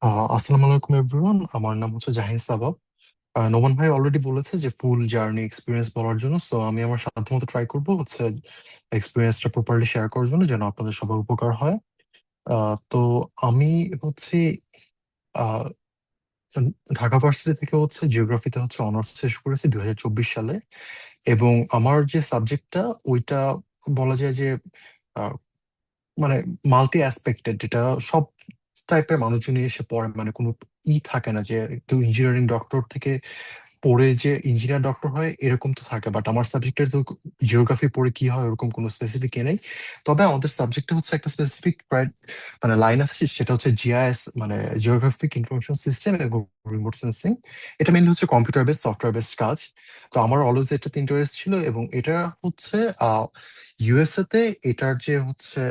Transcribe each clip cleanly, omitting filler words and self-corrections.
আসসালামু আলাইকুম এভরিওয়ান। আমার নাম হচ্ছে জাহিন সাবাব। নোমান ভাই অলরেডি বলেছে যে ফুল জার্নি এক্সপিরিয়েন্স বলার জন্য, সো আমি আমার সাধ্যমতো ট্রাই করব হচ্ছে এক্সপিরিয়েন্সটা প্রপারলি শেয়ার করার জন্য, যেন আপনাদের সবার উপকার হয়। তো আমি হচ্ছে আহ, ঢাকা ভার্সিটি থেকে হচ্ছে জিওগ্রাফিতে হচ্ছে অনার্স শেষ করেছি 2024 সালে। এবং আমার যে সাবজেক্টটা ওইটা বলা যায় যে মানে মাল্টি অ্যাসপেক্টেড, যেটা সব টাইপের মানুষজনই এসে পড়ে, মানে কোনো থাকে না যে কেউ ইঞ্জিনিয়ারিং ডক্টর থেকে পড়ে যে ইঞ্জিনিয়ার ডক্টর হয় এরকম তো থাকে, বাট আমার সাবজেক্টের তো জিওগ্রাফি পড়ে কি হয় ওরকম কোনো স্পেসিফিক এ নেই। তবে আমাদের সাবজেক্টে হচ্ছে একটা স্পেসিফিক মানে লাইন আছে, সেটা হচ্ছে জিআইএস, মানে জিওগ্রাফিক ইনফরমেশন সিস্টেম এবং রিমোট সেন্সিং। এটা মেনলি হচ্ছে কম্পিউটার বেস সফটওয়্যার বেসড কাজ। তো আমার অলওয়েজ এটাতে ইন্টারেস্ট ছিল, এবং এটা হচ্ছে ইউএসএ তে এটার যে হচ্ছে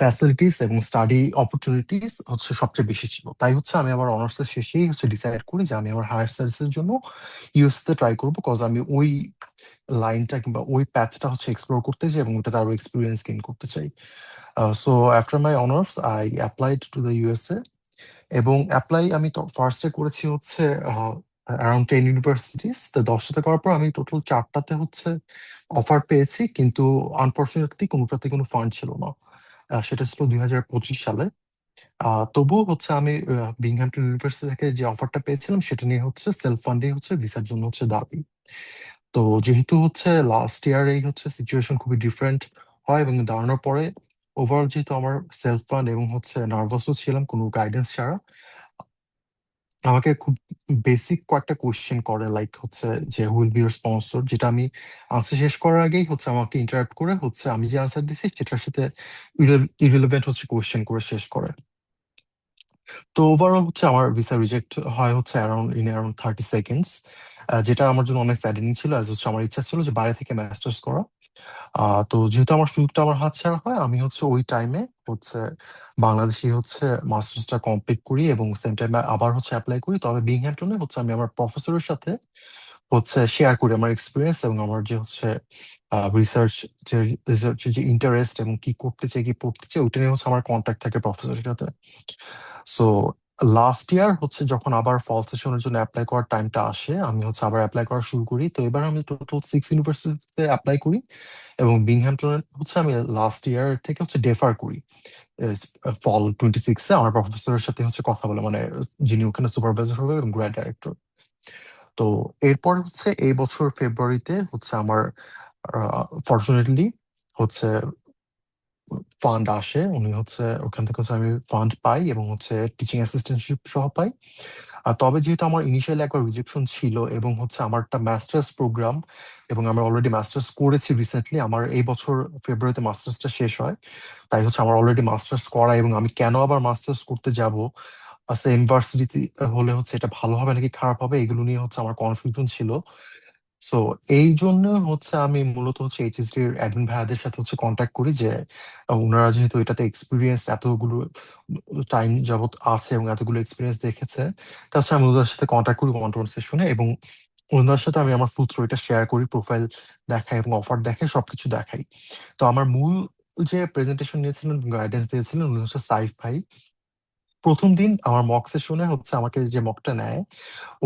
ফ্যাসিলিটিস এবং স্টাডি অপরচুনিটিস হচ্ছে সবচেয়ে বেশি ছিল। তাই হচ্ছে আমি আমার অনার্সের শেষেই হচ্ছে ডিসাইড করি যে আমি আমার হায়ার স্টাডিজের জন্য ইউএস তে ট্রাই করবো, কজ আমি ওই লাইনটা কিংবা ওই প্যাথটা হচ্ছে এক্সপ্লোর করতে চাই এবং ওটাতে আরো এক্সপিরিয়েন্স গেইন করতে চাই। So after my honours I applied to the USA. এবং অ্যাপ্লাই আমি তো ফার্স্টে করেছি হচ্ছে অ্যারাউন্ড 10 ইউনিভার্সিটিস। তো 10টাতে করার পর আমি টোটাল 4টাতে হচ্ছে অফার পেয়েছি, কিন্তু আনফর্চুনেটলি কোনোটাতে কোনো ফান্ড ছিল না। সেটা ছিল 2025 সালে। তবুও হচ্ছে আমি বিংহ্যামটন ইউনিভার্সিটি থেকে যে অফারটা পেয়েছিলাম সেটা নিয়ে হচ্ছে সেলফ ফান্ডিং হচ্ছে ভিসার জন্য হচ্ছে দাবি। তো যেহেতু হচ্ছে লাস্ট ইয়ারেই হচ্ছে সিচুয়েশন খুবই ডিফারেন্ট হয়, এবং দাঁড়ানোর পরে ওভারঅল যেহেতু আমার সেলফ ফান্ড এবং হচ্ছে নার্ভাসও ছিলাম কোনো গাইডেন্স ছাড়া, আমাকে খুব বেসিক কয়েকটা কোশ্চেন করে, লাইক হচ্ছে যে হুইল বি ইউর স্পন্সর, যেটা আমি আনসার শেষ করার আগেই হচ্ছে আমাকে ইন্টারাপ্ট করে হচ্ছে আমি যে আনসার দিচ্ছি সেটার সাথে ইরিলেভেন্ট হচ্ছে কোশ্চেন করে শেষ করে। তো ওভারঅল হচ্ছে আমার ভিসা রিজেক্ট হয় হচ্ছে অ্যারাউন্ড 30 সেকেন্ডস, যেটা আমার জন্য অনেক স্যাডেনিং ছিল, অ্যাজ হচ্ছে আমার ইচ্ছা ছিল যে বাইরে থেকে মাস্টার্স করা। তো যেহেতু আমার সুযোগটা আমার হাতছাড়া হয়, আমি হচ্ছে ওই টাইমে হচ্ছে বাংলাদেশে হচ্ছে মাস্টার্সটা কমপ্লিট করি এবং সেম টাইমে আবার হচ্ছে অ্যাপ্লাই করি। তবে বিংহ্যামটনে হচ্ছে আমি আমার প্রফেসরের সাথে হচ্ছে শেয়ার করি আমার এক্সপিরিয়েন্স এবং আমার যে হচ্ছে রিসার্চ, যে রিসার্চের যে ইন্টারেস্ট এবং কি করতে চাই কি পড়তে চাই ওইটা নিয়ে হচ্ছে আমার কন্ট্যাক্ট থাকে প্রফেসরের সাথে। সো লাস্ট ইয়ার হচ্ছে যখন আবার ফল সেশনের জন্য অ্যাপ্লাই করার টাইমটা আসে, আমি হচ্ছে আবার অ্যাপ্লাই করা শুরু করি। তো এবার আমি টোটাল 6 ইউনিভার্সিটিতে অ্যাপ্লাই করি, এবং বিংহ্যামটনের হচ্ছে আমি লাস্ট ইয়ার থেকে হচ্ছে ডেফার করি। ফল 26-এ আমার প্রফেসরের সাথে হচ্ছে কথা বলে, মানে যিনি ওখানে সুপারভাইজার হবে এবং গ্র্যাড ডাইরেক্টর। তো এরপর হচ্ছে এই বছর ফেব্রুয়ারিতে হচ্ছে আমার ফর্চুনেটলি হচ্ছে ফান্ড আসে, উনি হচ্ছে ওখান থেকে হচ্ছে আমি ফান্ড পাই এবং হচ্ছে টিচিং অ্যাসিস্ট্যান্টশিপ সহ পাই। আর তবে যেহেতু আমার ইনিশিয়ালি একবার রিজেকশন ছিল এবং হচ্ছে আমার একটা মাস্টার্স প্রোগ্রাম, এবং আমরা অলরেডি মাস্টার্স করেছি রিসেন্টলি, আমার এই বছর ফেব্রুয়ারিতে মাস্টার্সটা শেষ হয়। তাই হচ্ছে আমার অলরেডি মাস্টার্স করা, এবং আমি কেন আবার মাস্টার্স করতে যাব সেম ভার্সিটিতে হলে হচ্ছে এটা ভালো হবে নাকি খারাপ হবে এগুলো নিয়ে হচ্ছে আমার কনফিউশন ছিল। সো এই জন্য হচ্ছে আমি মূলত হচ্ছে এইচএসডি এর অ্যাডমিন ভাইয়াদের সাথে হচ্ছে কন্ট্যাক্ট করি যে ওনারা যেহেতু এটাতে এক্সপিরিয়েন্স এতগুলো টাইম যাবত আছে এবং এতগুলো এক্সপিরিয়েন্স দেখেছে, তার সাথে আমি ওদের সাথে কন্ট্যাক্ট করি ওয়ান টু ওয়ান সেশনে, এবং ওনার সাথে আমি আমার ফুল স্টোরিটা শেয়ার করি, প্রোফাইল দেখাই এবং অফার দেখাই, সবকিছু দেখাই। তো আমার মূল যে প্রেজেন্টেশন নিয়েছিলেন, গাইডেন্স দিয়েছিলেন উনি হচ্ছে সাইফ ভাই। প্রথম দিন আমার মক সেশনে হচ্ছে আমাকে যে মকটা নেয়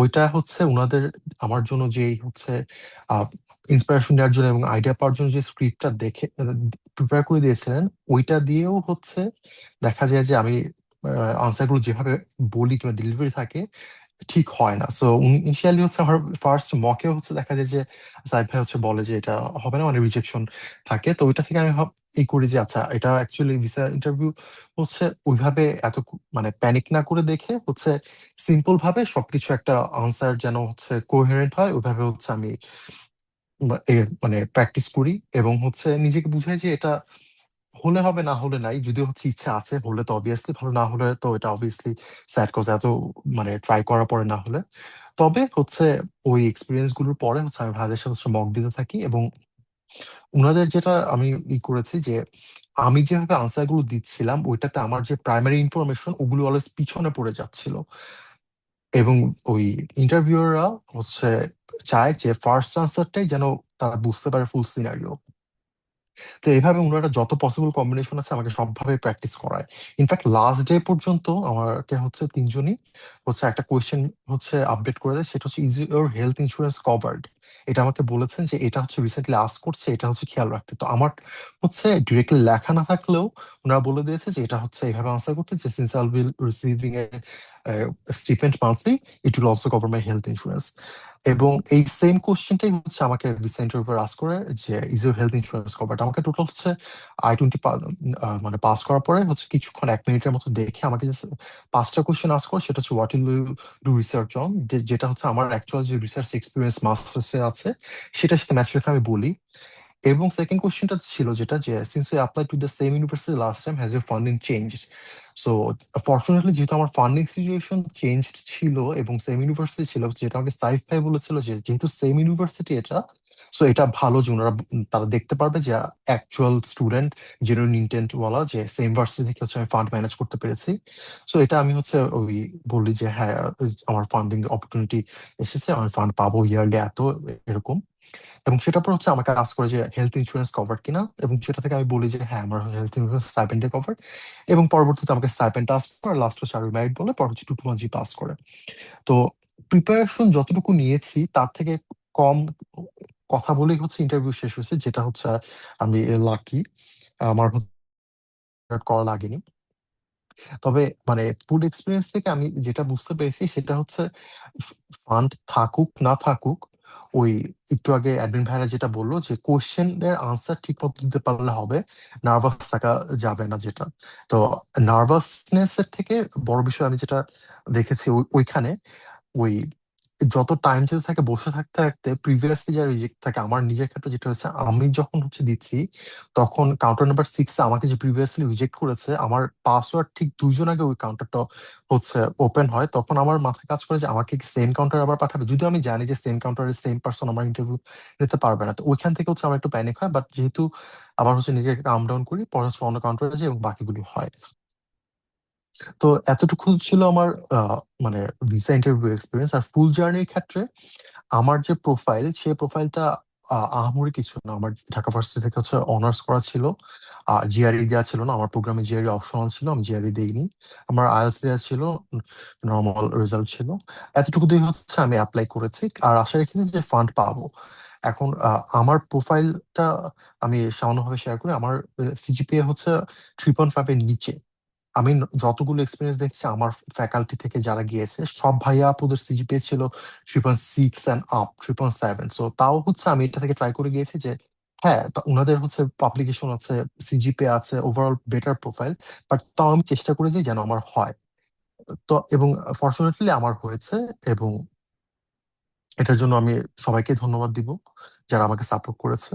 ওইটা হচ্ছে উনাদের আমার জন্য যেই হচ্ছে ইন্সপিরেশন নেওয়ার জন্য এবং আইডিয়া পাওয়ার জন্য যে স্ক্রিপ্টটা দেখে প্রিপেয়ার করে দিয়েছিলেন, ওইটা দিয়েও হচ্ছে দেখা যায় যে আমি আনসার গুলো যেভাবে বলি কিংবা ডেলিভারি থাকে ঠিক হয় না। সো ইনিশিয়ালি হচ্ছে আমার ফার্স্ট মকে হচ্ছে দেখা যায় যে সাইদ ভাই হচ্ছে বলে যে এটা হবে না, মানে রিজেকশন থাকে। তো ওইটা থেকে আমি এই করি যে আচ্ছা এটা অ্যাকচুয়ালি ভিসা ইন্টারভিউ হচ্ছে ওইভাবে মানে প্যানিক না করে দেখে হচ্ছে সিম্পল ভাবে সবকিছু একটা আনসার যেন হচ্ছে কোহেরেন্ট হয় ওইভাবে হচ্ছে আমি মানে প্র্যাকটিস করি, এবং হচ্ছে নিজেকে বুঝাই যে এটা হলে হবে না হলে নাই, যদিও হচ্ছে ইচ্ছা আছে, হলে তো অবভিয়াসলি ভালো, না হলে তো এটা অবভিয়াসলি স্যাড, কজ এত মানে ট্রাই করার পরে না হলে। তবে হচ্ছে ওই এক্সপিরিয়েন্স গুলোর পরে হচ্ছে আমি ভাইদের সাথে মক দিতে থাকি, এবং উনাদের যেটা আমি করেছি যে আমি যেভাবে আনসার গুলো দিচ্ছিলাম ওইটাতে আমার যে প্রাইমারি ইনফরমেশন ওগুলো অলওয়েজ পিছনে পড়ে যাচ্ছিল, এবং ওই ইন্টারভিউয়াররা হচ্ছে চায় যে ফার্স্ট আনসারটাই যেন তারা বুঝতে পারে ফুল সিনারিও। তো এইভাবে ওনারা যত পসিবল কম্বিনেশন আছে আমাকে সবভাবে প্র্যাকটিস করায়। ইনফ্যাক্ট লাস্ট ডে পর্যন্ত আমাকে হচ্ছে তিনজনই হচ্ছে একটা কোয়েশ্চেন হচ্ছে আপডেট করে দেয়, সেটা হচ্ছে is your health insurance covered. এটা আমাকে বলেছেন যে এটা হচ্ছে রিসেন্টলি আস্ক করছে, এটা হচ্ছে খেয়াল রাখতে। তো আমার হচ্ছে ডিরেক্টলি লেখা না থাকলেও ওনারা বলে দিয়েছে যে এটা হচ্ছে এইভাবে আনসার করতে, যে since I will receiving a stipend monthly, it will also cover my health insurance. এবং এই সেম কোশ্চেনটাই হচ্ছে আমাকে ভিসা ইন্টারভিউ আস্ক করে, যে is your health insurance covered. আমাকে টোটাল হচ্ছে I-20 মানে পাস করার পরে হচ্ছে কিছুক্ষণ 1 মিনিটের মতো দেখে আমাকে যে 5টা কোশ্চেন আস্ক করে, সেটা হচ্ছে what will you do research on, যেটা হচ্ছে আমার অ্যাকচুয়াল যে রিসার্চ এক্সপিরিয়েন্স মাস্টার্সে আছে সেটার সাথে ম্যাচ রেখে আমি বলি। এবং সেকেন্ড কোশ্চেনটা ছিল যেটা, যে since you apply to the same university last time, has your funding changed? So fortunately যেহেতু আমার ফান্ডিং সিচুয়েশন চেঞ্জ ছিল এবং সেম ইউনিভার্সিটি ছিল, যেটা আমাকে সাইফ ভাই বলেছিল যে যেহেতু সেম ইউনিভার্সিটি এটা, সো এটা ভালো যে ওনারা তারা দেখতে পারবে যে অ্যাকচুয়াল স্টুডেন্ট, জেনুইন ইন্টেন্ট ওয়ালা, যে সেম ভার্সিটি থেকে হচ্ছে আমি ফান্ড ম্যানেজ করতে পেরেছি। সো এটা আমি হচ্ছে ওই বলি যে হ্যাঁ, আমার ফান্ডিং অপরচুনিটি এসেছে, আমি ফান্ড পাবো ইয়ারলি এত, এরকম। এবং সেটার পর হচ্ছে আমাকে আস্ক করে যে হেলথ ইন্স্যুরেন্স কভার কিনা, এবং সেটা থেকে আমি বলি যে হ্যাঁ, আমার হেলথ ইন্স্যুরেন্স স্টাইপেন্ডে কভার। এবং পরবর্তীতে আমাকে স্টাইপেন্ড আস্ক করে, লাস্ট হচ্ছে আর মেরিট বলে, পর হচ্ছে 221G পাস করে। তো প্রিপারেশন যতটুকু নিয়েছি তার থেকে কম কথা বলেই হচ্ছে ইন্টারভিউ শেষ হয়েছে, যেটা হচ্ছে আমি লাকি, আমার হচ্ছে করা লাগেনি। তবে মানে ফুড এক্সপিরিয়েন্স থেকে আমি যেটা বুঝতে পেরেছি সেটা হচ্ছে, ফান্ড থাকুক না থাকুক, ওই একটু আগে অ্যাডমিন ভাইরা যেটা বললো যে কোশ্চেনের আনসার ঠিক মতো দিতে পারলে হবে, নার্ভাস থাকা যাবে না যেটা। তো নার্ভাসনেস এর থেকে বড় বিষয় আমি যেটা দেখেছি ওইখানে, ওই যত টাইম যেতে থাকে বসে থাকতে থাকতে প্রিভিয়াসলি যা রিজেক্ট থাকে, আমার নিজের ক্ষেত্রে যেটা হয়েছে, আমি যখন হচ্ছে দিচ্ছি তখন কাউন্টার নাম্বার 6 আমাকে যে প্রিভিয়াসলি রিজেক্ট করেছে, আমার পাসওয়ার্ড ঠিক 2 জন আগে ওই কাউন্টারটা হচ্ছে ওপেন হয়, তখন আমার মাথায় কাজ করে যে আমাকে কি সেম কাউন্টার আবার পাঠাবে, যদিও আমি জানি যে সেম কাউন্টারের সেম পার্সন আমার ইন্টারভিউ নিতে পারবে না। তো ওইখান থেকে হচ্ছে আমার একটু প্যানিক হয়, বাট যেহেতু আবার হচ্ছে নিজেকে কাম ডাউন করি, পরে হচ্ছে অন্য কাউন্টারে যাই এবং বাকিগুলো হয়। তো এতটুকু ছিল আমার মানে ভিসা ইন্টারভিউ এক্সপিরিয়েন্স। আর ফুল জার্নির ক্ষেত্রে আমার যে প্রোফাইল, সেই প্রোফাইলটা আহামরি কিছু না। আমার ঢাকা ভার্সিটি থেকে হচ্ছে অনার্স করা ছিল, আর জিআরই দেওয়া ছিল না। আমার প্রোগ্রামে জিআরই অপশনাল ছিল, আমি জিআরই দেইনি। আমার আইএলটিএস দেওয়া ছিল, নর্মাল রেজাল্ট ছিল। এতটুকু দিয়ে হচ্ছে আমি অ্যাপ্লাই করেছি আর আশা রেখেছি যে ফান্ড পাবো। এখন আমার প্রোফাইলটা আমি সামান্যভাবে শেয়ার করি। আমার সিজিপিএ হচ্ছে 3.5 এর নিচে। আমি যতগুলো এক্সপিরিয়েন্স দেখছি আমার ফ্যাকাল্টি থেকে যারা গিয়েছে, সব ভাইয়া আপুদের সিজিপিএ ছিল 3.6 অ্যান্ড আপ, 3.7। সো তাও হচ্ছে আমি এটা থেকে ট্রাই করে গিয়েছি যে হ্যাঁ, ওনাদের হচ্ছে পাবলিকেশন আছে, সিজিপিএ আছে, ওভারঅল বেটার প্রোফাইল, বাট তাও আমি চেষ্টা করেছি যেন আমার হয়। তো এবং ফর্চুনেটলি আমার হয়েছে। এবং এটার জন্য আমি সবাইকে ধন্যবাদ দিব যারা আমাকে সাপোর্ট করেছে।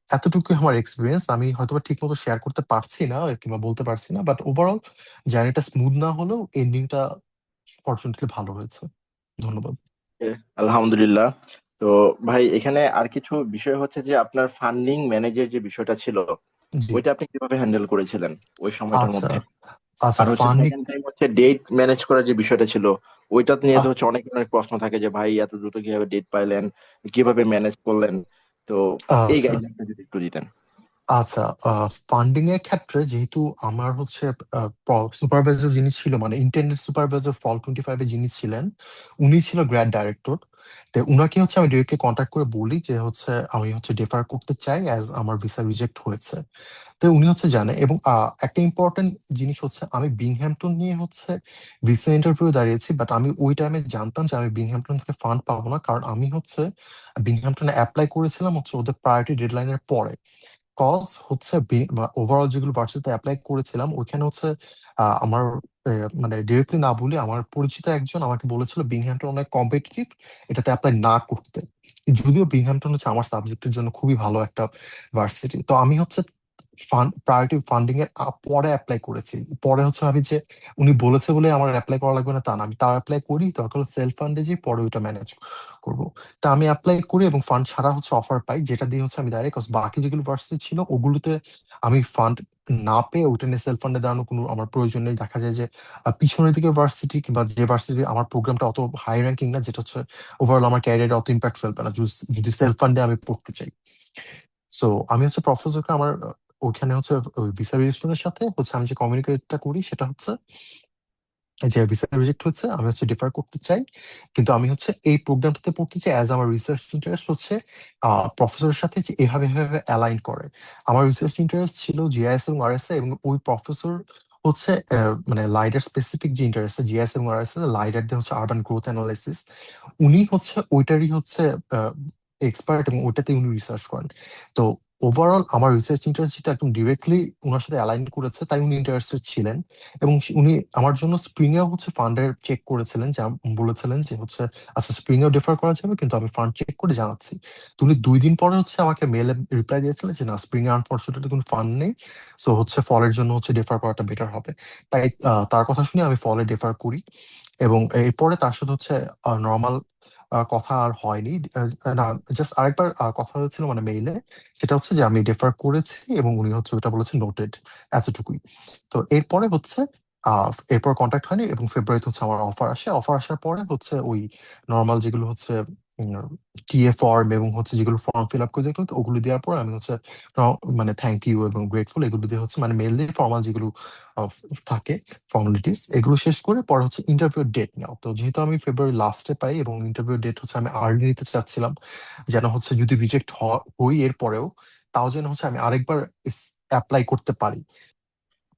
এতটুকুই আমার এক্সপিরিয়েন্স। আমি হয়তো ঠিক মতো শেয়ার করতে পারছি না কিংবা বলতে পারছি না, বাট ওভারঅল জার্নিটা স্মুথ না হলেও এন্ডিংটা ফরচুনেটলি ভালো হয়েছে। ধন্যবাদ। এ, আলহামদুলিল্লাহ। তো ভাই, এখানে আর কিছু বিষয় হচ্ছে যে আপনার ফান্ডিং ম্যানেজের যে বিষয়টা ছিল, জি। ওইটা আপনি কিভাবে হ্যান্ডেল করেছিলেন ওই সময়টার আচ্ছা, মধ্যে? আচ্ছা আর হচ্ছে ফান্ডিং। সেকেন্ড টাইম হচ্ছে ডেট ম্যানেজ করার যে বিষয়টা ছিল, ওইটা নিয়ে তো হচ্ছে অনেক অনেক প্রশ্ন থাকে যে ভাই এত দ্রুত কিভাবে ডেট পাইলেন, কিভাবে ম্যানেজ করলেন? তো এই আচ্ছা, গাইডলাইনটা যদি একটু দিতেন। আচ্ছা ফান্ডিং এর ক্ষেত্রে যেহেতু আমার হচ্ছে সুপারভাইজার যিনি ছিল, মানে ইন্টারনেট সুপারভাইজার ফল 25 এ যিনি ছিলেন, উনি ছিল গ্র্যাড ডাইরেক্টর। তো উনাকে হচ্ছে আমি ডিরেক্টলি কন্ট্যাক্ট করে বলি যে হচ্ছে আমি হচ্ছে ডিফার করতে চাই, অ্যাজ আমার ভিসা রিজেক্ট হয়েছে। তো উনি হচ্ছে জানে। এবং একটা ইম্পর্টেন্ট জিনিস হচ্ছে, আমি বিংহ্যাম্পটন নিয়ে হচ্ছে ভিসা ইন্টারভিউ দাঁড়িয়েছি, বাট আমি ওই টাইমে জানতাম যে আমি বিংহ্যাম্পটন থেকে ফান্ড পাবো না, কারণ আমি হচ্ছে বিংহ্যাম্পটনে অ্যাপ্লাই করেছিলাম হচ্ছে ওদের প্রায়োরিটি ডেডলাইনের পরে। কজ হচ্ছে ওভারঅল যেগুলো ভার্সিটিতে অ্যাপ্লাই করেছিলাম ওইখানে হচ্ছে আমার মানে ডিরেক্টলি না বলে আমার পরিচিত একজন আমাকে বলেছিল বিংহ্যাম্পটন অনেক কম্পিটিটিভ, এটাতে অ্যাপ্লাই না করতে। যদিও বিংহ্যাম্পটন হচ্ছে আমার সাবজেক্টের জন্য খুবই ভালো একটা ভার্সিটি। তো আমি হচ্ছে প্রায়োরিটি ফান্ডিং এর পরে অ্যাপ্লাই করেছি। পরে হচ্ছে ভাবি যে উনি বলেছে বলে আমার অ্যাপ্লাই করা লাগবে না তা না, আমি তাও অ্যাপ্লাই করি, দরকার সেলফ ফান্ডে যে পরে ওইটা ম্যানেজ করব। তা আমি অ্যাপ্লাই করি এবং ফান্ড ছাড়া হচ্ছে অফার পাই, যেটা দিয়ে হচ্ছে আমি ডাইরেক্ট, বাকি যেগুলো ভার্সিটি ছিল ওগুলোতে আমি ফান্ড না পেয়ে ওইটা নিয়ে সেলফ ফান্ডে দাঁড়ানো কোনো আমার প্রয়োজন নেই। দেখা যায় যে পিছনের দিকের ভার্সিটি কিংবা যে ভার্সিটি আমার প্রোগ্রামটা অত হাই র্যাঙ্কিং না, যেটা হচ্ছে ওভারঅল আমার ক্যারিয়ারে অত ইম্প্যাক্ট ফেলবে না যদি সেলফ ফান্ডে আমি পড়তে চাই। সো আমি হচ্ছে প্রফেসরকে আমার ওইখানে হচ্ছে ওই ভিসা রেজিস্ট্রেশনের সাথে হচ্ছে আমি যে কমিউনিকেটটা করি সেটা হচ্ছে যে ভিসা রিজেক্ট হচ্ছে, আমি হচ্ছে ডিফার করতে চাই, কিন্তু আমি হচ্ছে এই প্রোগ্রামটাতে পড়তে চাই অ্যাজ আমার রিসার্চ ইন্টারেস্ট হচ্ছে প্রফেসরের সাথে যে এভাবে এভাবে অ্যালাইন করে। আমার রিসার্চ ইন্টারেস্ট ছিল জিআইএস এবং আরএসএ, এবং ওই প্রফেসর হচ্ছে মানে লাইডার স্পেসিফিক যে ইন্টারেস্ট জিআইএস এবং আরএসএ, লাইডার দিয়ে হচ্ছে আরবান গ্রোথ অ্যানালাইসিস, উনি হচ্ছে ওইটারই হচ্ছে এক্সপার্ট এবং ওইটাতে উনি রিসার্চ করেন। তো ওভারঅল আমার রিসার্চ ইন্টারেস্ট যেটা একদম ডিরেক্টলি ওনার সাথে অ্যালাইন করেছে, তাই উনি ইন্টারেস্টেড ছিলেন। এবং উনি আমার জন্য স্প্রিং এও হচ্ছে ফান্ডের চেক করেছিলেন, যে বলেছিলেন যে হচ্ছে আচ্ছা স্প্রিং এও ডিফার করা যাবে, কিন্তু আমি ফান্ড চেক করে জানাচ্ছি। তো উনি 2 দিন পরে হচ্ছে আমাকে মেলে রিপ্লাই দিয়েছিলেন যে না, স্প্রিং এ আনফরচুনেটলি কোনো ফান্ড নেই, সো হচ্ছে ফলের জন্য হচ্ছে ডিফার করাটা বেটার হবে। তাই তার কথা শুনে আমি ফলে ডিফার করি। এবং এরপরে তার সাথে হচ্ছে নর্মাল কথা আর হয়নি। না, জাস্ট আরেকবার কথা হয়েছিল মানে মেইলে, সেটা হচ্ছে যে আমি ডিফার করেছি এবং উনি হচ্ছে ওটা বলেছে নোটেড, এতটুকুই। তো এরপরে হচ্ছে এরপর কন্ট্যাক্ট হয়নি, এবং ফেব্রুয়ারিতে হচ্ছে আমার অফার আসে। অফার আসার পরে হচ্ছে ওই নর্মাল যেগুলো হচ্ছে টিএ ফর্ম এবং হচ্ছে যেগুলো ফর্ম ফিল আপ করে দেখলো, ওগুলো দেওয়ার পর আমি হচ্ছে মানে থ্যাংক ইউ এবং গ্রেটফুল এগুলো দিয়ে হচ্ছে মানে মেল দিয়ে ফর্মাল যেগুলো আহ, থাকে ফর্মালিটিস, এগুলো শেষ করে পরে হচ্ছে ইন্টারভিউ ডেট নাও। তো যেহেতু আমি ফেব্রুয়ারি লাস্টে পাই এবং ইন্টারভিউ ডেট হচ্ছে আমি আর্লি নিতে চাচ্ছিলাম, যেন হচ্ছে যদি রিজেক্ট হই এর পরেও, তাও যেন হচ্ছে আমি আরেকবার অ্যাপ্লাই করতে পারি।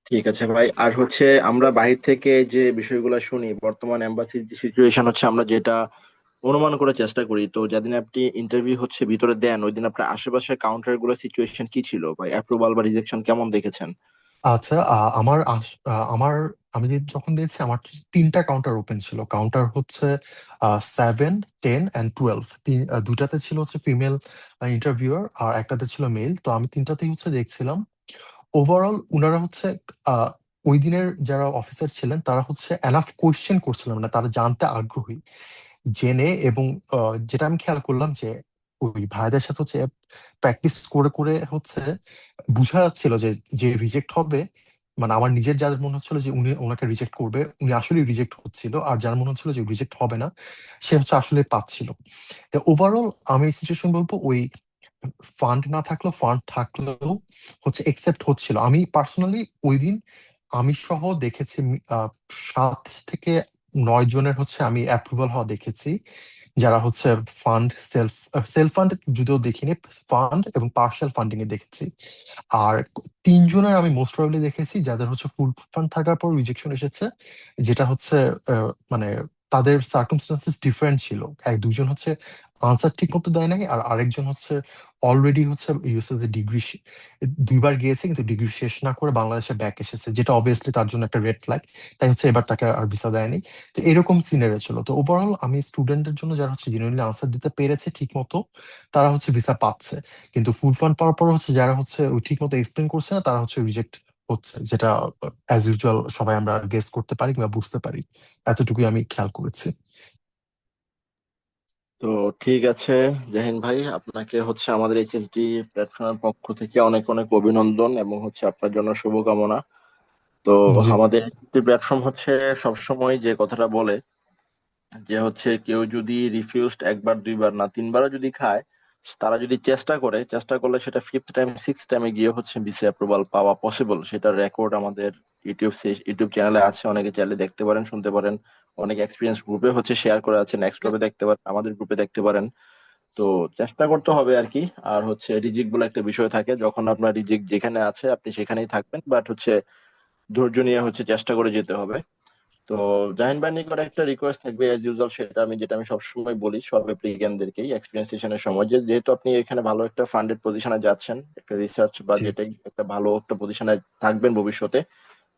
ঠিক আছে ভাই। আর হচ্ছে আমরা বাহির থেকে যে বিষয়গুলো শুনি, বর্তমান এম্বাসির যে সিচুয়েশন হচ্ছে, আমরা যেটা অনুমান করার চেষ্টা করি, তো যেদিন আপনি ইন্টারভিউ হচ্ছে ভিতরে দেন, ওই দিন আপনার আশেপাশে কাউন্টার গুলোর সিচুয়েশন কি ছিল, বা অ্যাপ্রুভাল বা রিজেকশন কেমন দেখেছেন? আচ্ছা, আমার আমি যখন দিয়েছি আমার 3টা কাউন্টার ওপেন ছিল। কাউন্টার হচ্ছে 7, 10 অ্যান্ড 12, দুটাতে ছিল হচ্ছে ফিমেল ইন্টারভিউয়ার আর একটাতে ছিল মেল। তো আমি তিনটাতেই হচ্ছে দেখছিলাম ওভারঅল উনারা হচ্ছে আহ, ওই দিনের যারা অফিসার ছিলেন তারা হচ্ছে এনাফ কোয়েশ্চেন করছিলেন, মানে তারা জানতে আগ্রহী জেনে। এবং যেটা আমি খেয়াল করলাম যে ওই ভাইদের সাথে হচ্ছে প্র্যাকটিস করে করে হচ্ছে বুঝা যাচ্ছিল যে যে রিজেক্ট হবে, মানে আমার নিজের যার মনে হচ্ছিল যে উনি ওনাকে রিজেক্ট করবে, উনি আসলে রিজেক্ট হচ্ছিল, আর যার মনে হচ্ছিল যে রিজেক্ট হবে না, সে হচ্ছে আসলে পাচ্ছিল। ওভারঅল আমি সিচুয়েশন বলবো ওই ফান্ড না থাকলেও ফান্ড থাকলেও হচ্ছে একসেপ্ট হচ্ছিল। আমি পার্সোনালি ওই দিন আমি সহ দেখেছি 7 থেকে 9 জনের হচ্ছে আমি অ্যাপ্রুভাল হওয়া দেখেছি, যারা হচ্ছে ফান্ড সেলফ সেলফ ফান্ড যদিও দেখিনি, ফান্ড এবং পার্শাল ফান্ডিং এ দেখেছি। আর 3 জনের আমি মোস্ট প্রবাবলি দেখেছি যাদের হচ্ছে ফুল ফান্ড থাকার পর রিজেকশন এসেছে, যেটা হচ্ছে মানে তাদের সার্কামস্টান্সেস ডিফারেন্ট ছিল। 2জন হচ্ছে আনসার ঠিক মতো দেয় নাই, আর আরেকজন হচ্ছে অলরেডি হচ্ছে ইউএসএ ডিগ্রি 2বার গিয়েছে কিন্তু ডিগ্রি শেষ না করে বাংলাদেশে ব্যাক এসেছে, যেটা অবভিয়াসলি তার জন্য একটা রেড ফ্ল্যাগ। তাই হচ্ছে এবার তাকে আর ভিসা দেয়নি। তো এরকম সিনারিও ছিল। তো ওভারঅল আমি স্টুডেন্টদের জন্য যারা হচ্ছে জেনুইনলি আনসার দিতে পেরেছে ঠিক মতো, তারা হচ্ছে ভিসা পাচ্ছে। কিন্তু ফুল ফান্ড পাওয়ার পর হচ্ছে যারা হচ্ছে ওই ঠিক মতো এক্সপ্লেন করছে না, তারা হচ্ছে রিজেক্ট হচ্ছে, যেটা অ্যাজ ইউজুয়াল সবাই আমরা গেস করতে পারি কিংবা বুঝতে পারি। এতটুকুই আমি খেয়াল করেছি। তো ঠিক আছে জাহিন ভাই, আপনাকে হচ্ছে আমাদের এইচএসডি প্ল্যাটফর্মের পক্ষ থেকে অনেক অনেক অভিনন্দন এবং হচ্ছে আপনার জন্য শুভকামনা। তো জি। আমাদের এইচএসডি প্ল্যাটফর্ম হচ্ছে সবসময় যে কথাটা বলে, যে হচ্ছে কেউ যদি রিফিউজড একবার দুইবার না তিনবারও যদি খায়, তারা যদি চেষ্টা করে, চেষ্টা করলে সেটা ফিফথ টাইম সিক্স টাইমে গিয়ে হচ্ছে বিসি অ্যাপ্রুভাল পাওয়া পসিবল। সেটার রেকর্ড আমাদের ইউটিউব চ্যানেলে আছে, অনেকে চাইলে দেখতে পারেন, শুনতে পারেন। অনেক এক্সপিরিয়েন্স গ্রুপে হচ্ছে শেয়ার করা আছে, নেক্সট গ্রুপে দেখতে পারেন, আমাদের গ্রুপে দেখতে পারেন। তো চেষ্টা করতে হবে আর কি। আর হচ্ছে রিজিক বলে একটা বিষয় থাকে, যখন আপনার রিজিক যেখানে আছে আপনি সেখানেই থাকবেন, বাট হচ্ছে ধৈর্য নিয়ে হচ্ছে চেষ্টা করে যেতে হবে। তো জাহিন ভাই নিকট একটা রিকোয়েস্ট থাকবে এজ ইউজুয়াল, সেটা আমি যেটা আমি সবসময় বলি সব অ্যাপ্লিক্যান্টদেরকেই এক্সপিরিয়েন্স সেশনের সময়, যে যেহেতু আপনি এখানে ভালো একটা ফান্ডেড পজিশনে যাচ্ছেন, একটা রিসার্চ বা জি। যেটাই একটা ভালো একটা পজিশনে থাকবেন ভবিষ্যতে,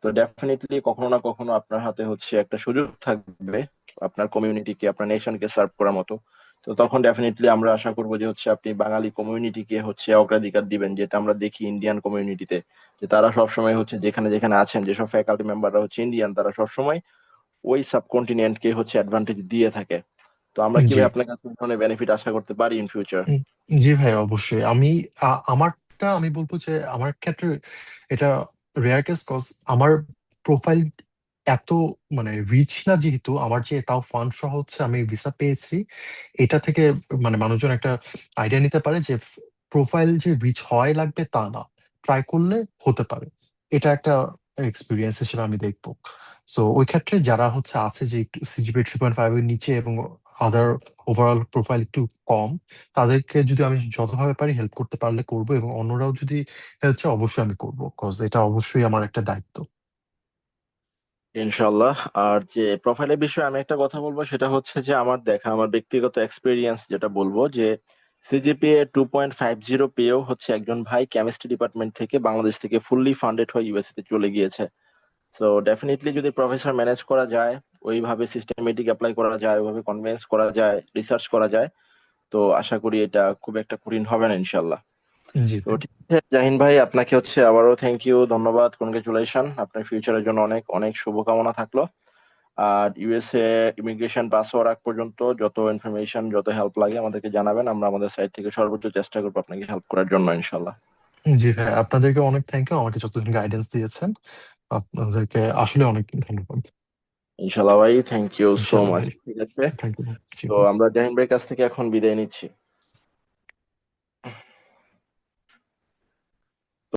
তো ডেফিনেটলি কখনো না কখনো আপনার হাতে হচ্ছে একটা সুযোগ থাকবে আপনার কমিউনিটিকে, আপনার নেশনকে সার্ভ করার মতো। তো তখন ডেফিনেটলি আমরা আশা করবো যে হচ্ছে আপনি বাঙালি কমিউনিটিকে হচ্ছে অগ্রাধিকার দিবেন, যেটা আমরা দেখি ইন্ডিয়ান কমিউনিটিতে, যে তারা সবসময় হচ্ছে যেখানে যেখানে আছেন, যেসব ফ্যাকাল্টি মেম্বাররা হচ্ছে ইন্ডিয়ান, তারা সবসময় ওই সাবকন্টিনেন্টকে হচ্ছে অ্যাডভান্টেজ দিয়ে থাকে। তো আমরা কি জি। ভাই আপনার কাছে এই ধরনের বেনিফিট আশা করতে পারি ইন ফিউচার? উম, জি ভাই, অবশ্যই। আমি আমারটা আমি বলবো যে আমার ক্ষেত্রে এটা রেয়ার কেস, কজ আমার প্রোফাইল এত মানে রিচ না, যেহেতু আমার যে তাও ফান্ড সহ হচ্ছে আমি ভিসা পেয়েছি, এটা থেকে মানে মানুষজন একটা আইডিয়া নিতে পারে যে প্রোফাইল যে রিচ হয় লাগবে তা না, ট্রাই করলে হতে পারে। এটা একটা এক্সপিরিয়েন্স হিসেবে আমি দেখবো। সো ওই ক্ষেত্রে যারা হচ্ছে আছে যে একটু সিজিপিএ 3.5 এর নিচে এবং আদার ওভারঅল প্রোফাইল একটু কম, তাদেরকে যদি আমি যতভাবে পারি হেল্প করতে পারলে করবো, এবং অন্যরাও যদি হেল্প চায় অবশ্যই আমি করবো, কজ এটা অবশ্যই আমার একটা দায়িত্ব। ইনশাল্লাহ। আর যে প্রোফাইলের বিষয়ে আমি একটা কথা বলবো, সেটা হচ্ছে যে আমার দেখা, আমার ব্যক্তিগত এক্সপিরিয়েন্স যেটা বলবো, যে সিজিপিএ 2.50 পেয়েও হচ্ছে একজন ভাই কেমিস্ট্রি ডিপার্টমেন্ট থেকে বাংলাদেশ থেকে ফুললি ফান্ডেড হয়ে ইউএসএ তে চলে গিয়েছে। তো ডেফিনেটলি যদি প্রফেসর ম্যানেজ করা যায়, ওইভাবে সিস্টেমেটিক অ্যাপ্লাই করা যায়, ওইভাবে কনভিন্স করা যায়, রিসার্চ করা যায়, তো আশা করি এটা খুব একটা কঠিন হবে না ইনশাল্লাহ। জি তো ভাই। ঠিক আছে জাহিন ভাই, আপনাকে হচ্ছে আবারও থ্যাংক ইউ, ধন্যবাদ, কনগ্রেচুলেশন, আপনার ফিউচারের জন্য অনেক অনেক শুভকামনা থাকলো। আর ইউএসএ ইমিগ্রেশন পাস হওয়ার আগ পর্যন্ত যত ইনফরমেশন, যত হেল্প লাগে আমাদেরকে জানাবেন, আমরা আমাদের সাইড থেকে সর্বোচ্চ চেষ্টা করবো আপনাকে হেল্প করার জন্য ইনশাল্লাহ। জি ভাই, আপনাদেরকে অনেক থ্যাংক ইউ আমাকে যতদিন গাইডেন্স দিয়েছেন। আপনাদেরকে আসলে অনেক ধন্যবাদ। ইনশাল্লাহ ভাই, থ্যাংক ইউ সো ইনশাল্লাহ মাচ। ভাই। ঠিক আছে, থ্যাংক ইউ। জি তো ভাই। আমরা জাহিন ভাইয়ের কাছ থেকে এখন বিদায় নিচ্ছি।